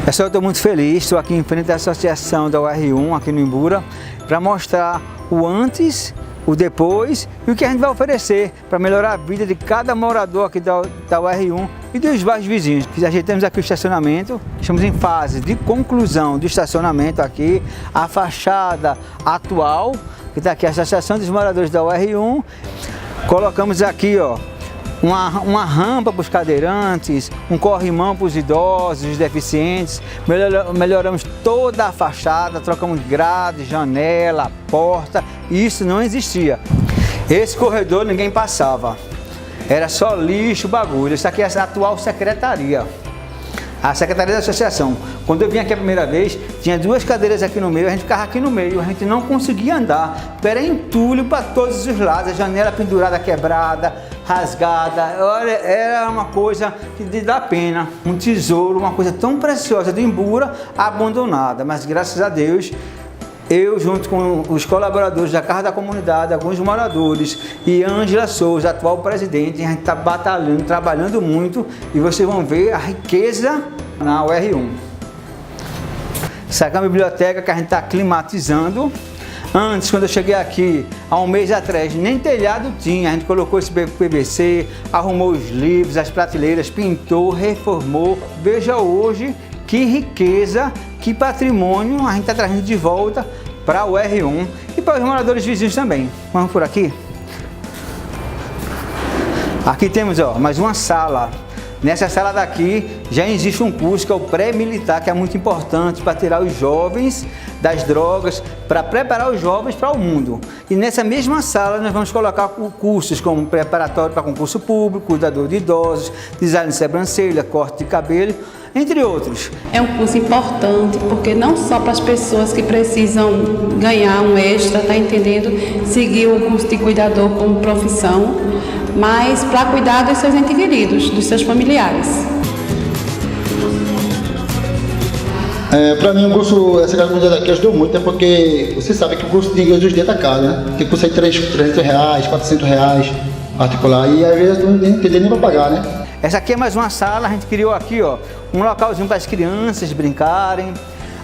Pessoal, eu estou muito feliz, estou aqui em frente à associação da UR1, aqui no Imbura, para mostrar o antes, o depois e o que a gente vai oferecer para melhorar a vida de cada morador aqui da UR1 e dos bairros vizinhos. Ajeitamos aqui o estacionamento, estamos em fase de conclusão do estacionamento aqui, a fachada atual, que está aqui a Associação dos Moradores da UR1, colocamos aqui, ó, uma rampa para os cadeirantes, um corrimão para os idosos, os deficientes, melhoramos toda a fachada, trocamos grade, janela, porta, isso não existia. Esse corredor ninguém passava, era só lixo, bagulho. Isso aqui é a atual secretaria, a secretaria da associação. Quando eu vim aqui a primeira vez, tinha duas cadeiras aqui no meio, a gente ficava aqui no meio, a gente não conseguia andar, porque era entulho para todos os lados, a janela pendurada, quebrada, rasgada. Olha, era uma coisa que dá pena, um tesouro, uma coisa tão preciosa do Imbura, abandonada. Mas graças a Deus, eu junto com os colaboradores da Casa da Comunidade, alguns moradores e Ângela Souza, atual presidente, a gente está batalhando, trabalhando muito e vocês vão ver a riqueza na UR1. Essa aqui é uma biblioteca que a gente está climatizando. Antes, quando eu cheguei aqui, há um mês atrás, nem telhado tinha. A gente colocou esse PVC, arrumou os livros, as prateleiras, pintou, reformou. Veja hoje que riqueza, que patrimônio a gente está trazendo de volta para o UR1 e para os moradores vizinhos também. Vamos por aqui? Aqui temos, ó, mais uma sala. Nessa sala daqui já existe um curso que é o pré-militar, que é muito importante para tirar os jovens das drogas, para preparar os jovens para o mundo. E nessa mesma sala nós vamos colocar cursos como preparatório para concurso público, cuidador de idosos, design de sobrancelha, corte de cabelo, entre outros. É um curso importante porque não só para as pessoas que precisam ganhar um extra, tá entendendo, seguir o curso de cuidador como profissão, mas para cuidar dos seus entes queridos, dos seus familiares. Para mim o curso, essa comunidade aqui ajudou muito, é porque você sabe que o curso de inglês dos dias tá caro, né? Tem curso aí de R$300, R$400 particular, e às vezes não tem nem para pagar, né? Essa aqui é mais uma sala, a gente criou aqui, ó, um localzinho para as crianças brincarem.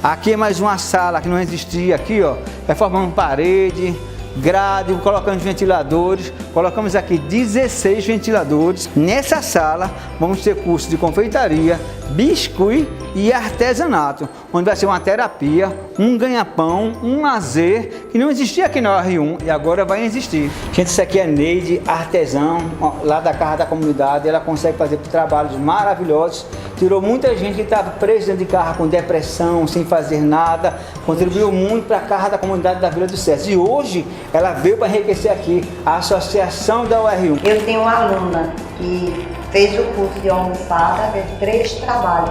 Aqui é mais uma sala que não existia aqui, ó, reformamos parede, grade, colocamos ventiladores, colocamos aqui 16 ventiladores. Nessa sala vamos ter curso de confeitaria, biscuit e artesanato, onde vai ser uma terapia, um ganha-pão, um lazer, que não existia aqui na UR1 e agora vai existir. Gente, isso aqui é Neide, artesão, lá da Casa da Comunidade. Ela consegue fazer trabalhos maravilhosos, tirou muita gente que estava presa dentro de casa com depressão, sem fazer nada, contribuiu muito para a Casa da Comunidade da Vila do Sesc. E hoje ela veio para enriquecer aqui a associação da UR1. Eu tenho uma aluna que fez o curso de almofada, fez 3 trabalhos,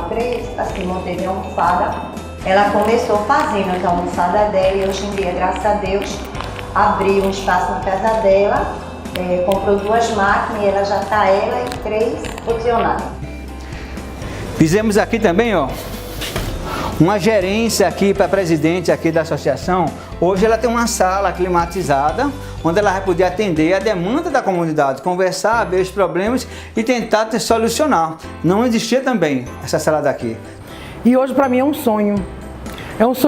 assim, montei de almofada. Ela começou fazendo as almofadas dela e hoje em dia, graças a Deus, abriu um espaço na casa dela, comprou 2 máquinas e ela já está ela e 3 funcionários. Fizemos aqui também, ó, uma gerência aqui para a presidente aqui da associação. Hoje ela tem uma sala climatizada, onde ela vai poder atender a demanda da comunidade, conversar, ver os problemas e tentar solucionar. Não existia também essa sala daqui. E hoje para mim é um sonho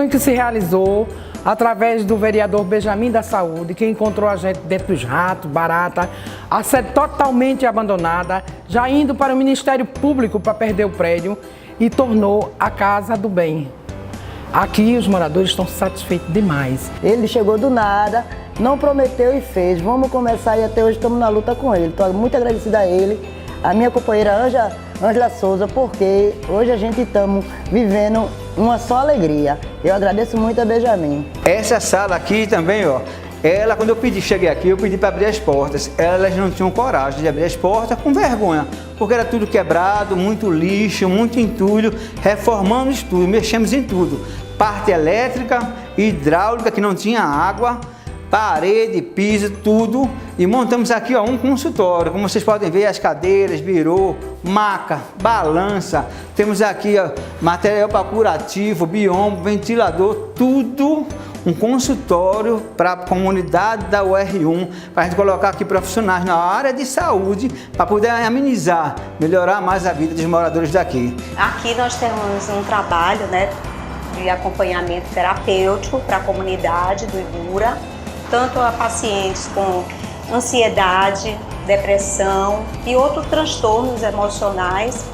que se realizou através do vereador Benjamin da Saúde, que encontrou a gente dentro dos ratos, barata, a sede totalmente abandonada, já indo para o Ministério Público para perder o prédio e tornou a Casa do Bem. Aqui os moradores estão satisfeitos demais. Ele chegou do nada, não prometeu e fez. Vamos começar e até hoje estamos na luta com ele. Estou muito agradecida a ele, a minha companheira Ângela Souza, porque hoje a gente estamos vivendo uma só alegria. Eu agradeço muito a Benjamin. Essa sala aqui também, ó, ela, quando cheguei aqui, eu pedi para abrir as portas. Elas não tinham coragem de abrir as portas, com vergonha, porque era tudo quebrado, muito lixo, muito entulho. Reformamos tudo, mexemos em tudo. Parte elétrica, hidráulica, que não tinha água, parede, piso, tudo. E montamos aqui, ó, um consultório. Como vocês podem ver, as cadeiras, birô, maca, balança. Temos aqui, ó, material para curativo, biombo, ventilador, tudo um consultório para a comunidade da UR1, para a gente colocar aqui profissionais na área de saúde, para poder amenizar, melhorar mais a vida dos moradores daqui. Aqui nós temos um trabalho, né, de acompanhamento terapêutico para a comunidade do Ibura, tanto a pacientes com ansiedade, depressão e outros transtornos emocionais,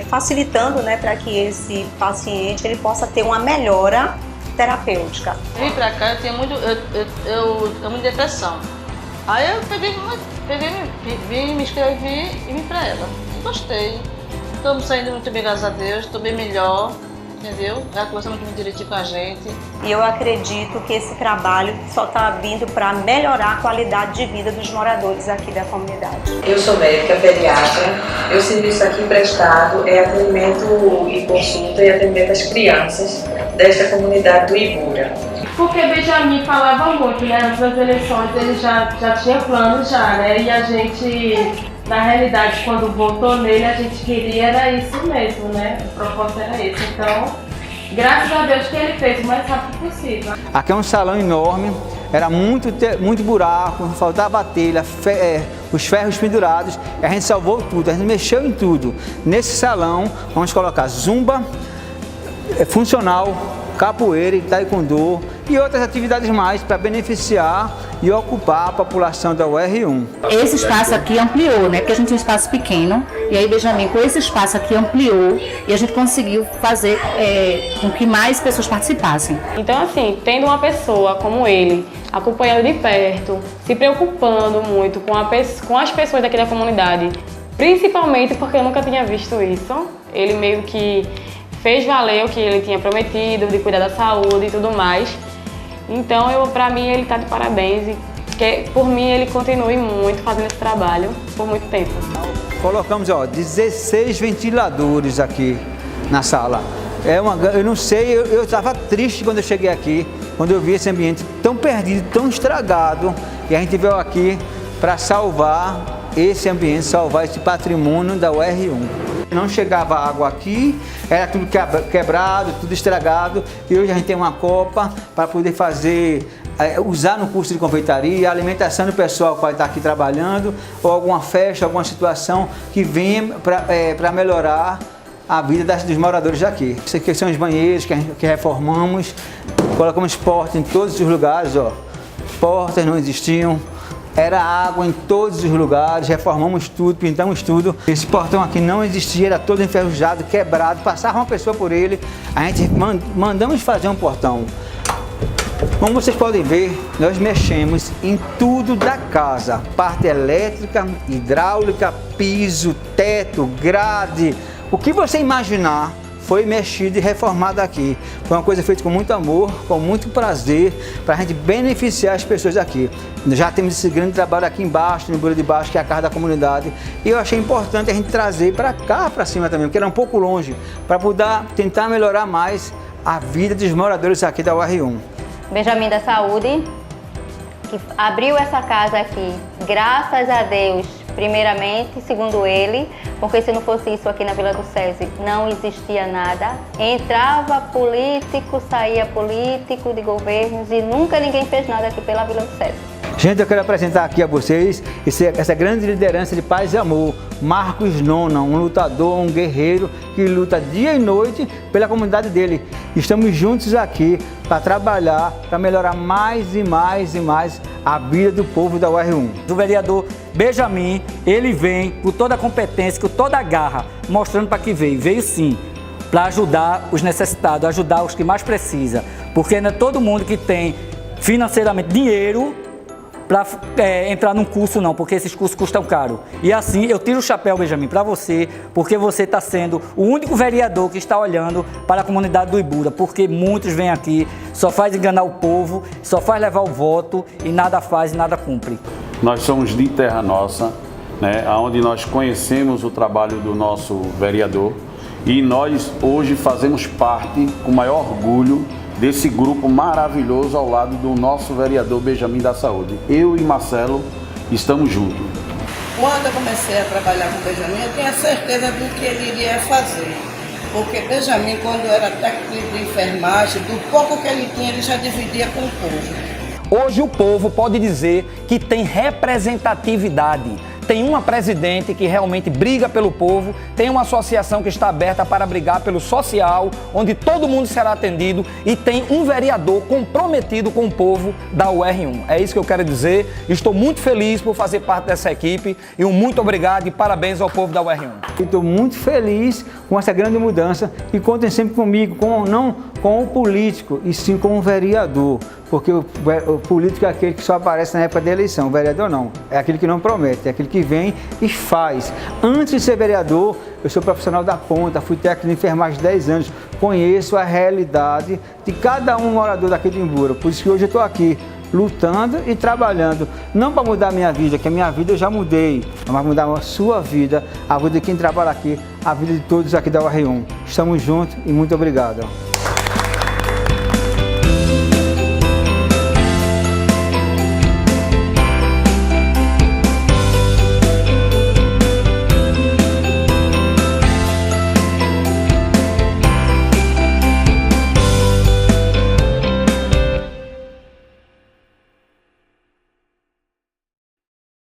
facilitando, né, para que esse paciente ele possa ter uma melhora terapêutica. Vim para cá, eu tinha muito depressão. Aí eu vim, me inscrevi e vim para ela. Gostei. Estamos saindo muito bem, graças a Deus, estou bem melhor. Entendeu? Ela conversa muito direitinho com a gente. E eu acredito que esse trabalho só está vindo para melhorar a qualidade de vida dos moradores aqui da comunidade. Eu sou médica pediatra. Meu serviço aqui prestado é atendimento e consulta e atendimento às crianças desta comunidade do Ibura. Porque Benjamin falava muito, né? Antes das eleições ele já tinha planos né? E a gente... Na realidade, quando votou nele, a gente queria era isso mesmo, né? A proposta era isso. Então, graças a Deus que ele fez o mais rápido possível. Aqui é um salão enorme, era muito buraco, faltava telha, os ferros pendurados, e a gente salvou tudo, a gente mexeu em tudo. Nesse salão, vamos colocar zumba, funcional, capoeira e taekwondo e outras atividades mais para beneficiar e ocupar a população da UR1. Esse espaço aqui ampliou, né? Porque a gente tinha um espaço pequeno e aí Benjamin com esse espaço aqui ampliou e a gente conseguiu fazer com que mais pessoas participassem. Então assim, tendo uma pessoa como ele, acompanhando de perto, se preocupando muito com as pessoas daqui da comunidade, principalmente porque eu nunca tinha visto isso, ele meio que fez valer o que ele tinha prometido, de cuidar da saúde e tudo mais. Então, para mim, ele está de parabéns e que, por mim, ele continue muito fazendo esse trabalho por muito tempo. Colocamos 16 ventiladores aqui na sala. Eu não sei, eu estava triste quando eu cheguei aqui, quando eu vi esse ambiente tão perdido, tão estragado, e a gente veio aqui para salvar esse ambiente, salvar esse patrimônio da UR1. Não chegava água aqui, era tudo quebrado, tudo estragado, e hoje a gente tem uma copa para poder usar no curso de confeitaria, a alimentação do pessoal que vai estar aqui trabalhando, ou alguma festa, alguma situação que venha para melhorar a vida dos moradores daqui. Isso aqui são os banheiros que reformamos, colocamos portas em todos os lugares, portas não existiam. Era água em todos os lugares, reformamos tudo, pintamos tudo. Esse portão aqui não existia, era todo enferrujado, quebrado, passava uma pessoa por ele. A gente mandamos fazer um portão. Como vocês podem ver, nós mexemos em tudo da casa. Parte elétrica, hidráulica, piso, teto, grade. O que você imaginar foi mexido e reformado aqui. Foi uma coisa feita com muito amor, com muito prazer, para a gente beneficiar as pessoas aqui. Já temos esse grande trabalho aqui embaixo, no Ibura de Baixo, que é a casa da comunidade. E eu achei importante a gente trazer para cá, para cima também, porque era um pouco longe, para poder tentar melhorar mais a vida dos moradores aqui da UR1. Benjamin da Saúde, que abriu essa casa aqui, graças a Deus, primeiramente, segundo ele, porque se não fosse isso aqui na Vila do SESI, não existia nada. Entrava político, saía político de governos e nunca ninguém fez nada aqui pela Vila do SESI. Gente, eu quero apresentar aqui a vocês essa grande liderança de paz e amor, Marcos Nona, um lutador, um guerreiro que luta dia e noite pela comunidade dele. Estamos juntos aqui para trabalhar, para melhorar mais e mais e mais a vida do povo da UR1. O vereador Benjamin, ele vem com toda a competência, com toda a garra, mostrando para que veio. Veio sim, para ajudar os necessitados, ajudar os que mais precisam. Porque não é todo mundo que tem financeiramente dinheiro para entrar num curso não, porque esses cursos custam caro. E assim, eu tiro o chapéu, Benjamin, para você, porque você está sendo o único vereador que está olhando para a comunidade do Ibura, porque muitos vêm aqui, só faz enganar o povo, só faz levar o voto e nada faz e nada cumpre. Nós somos de Terra Nossa, né, onde nós conhecemos o trabalho do nosso vereador e nós hoje fazemos parte, com maior orgulho, desse grupo maravilhoso ao lado do nosso vereador Benjamin da Saúde. Eu e Marcelo estamos juntos. Quando eu comecei a trabalhar com o Benjamin, eu tinha certeza do que ele iria fazer. Porque Benjamin, quando era técnico de enfermagem, do pouco que ele tinha, ele já dividia com o povo. Hoje o povo pode dizer que tem representatividade. Tem uma presidente que realmente briga pelo povo, tem uma associação que está aberta para brigar pelo social, onde todo mundo será atendido, e tem um vereador comprometido com o povo da UR1. É isso que eu quero dizer. Estou muito feliz por fazer parte dessa equipe e um muito obrigado e parabéns ao povo da UR1. Estou muito feliz com essa grande mudança e contem sempre comigo, não com o político, e sim com o vereador. Porque o político é aquele que só aparece na época da eleição, o vereador não. É aquele que não promete, é aquele que vem e faz. Antes de ser vereador, eu sou profissional da ponta, fui técnico de enfermagem 10 anos, conheço a realidade de cada um morador daqui de Imbura. Por isso que hoje eu estou aqui, lutando e trabalhando, não para mudar a minha vida, que a minha vida eu já mudei, mas para mudar a sua vida, a vida de quem trabalha aqui, a vida de todos aqui da UR1. Estamos juntos e muito obrigado.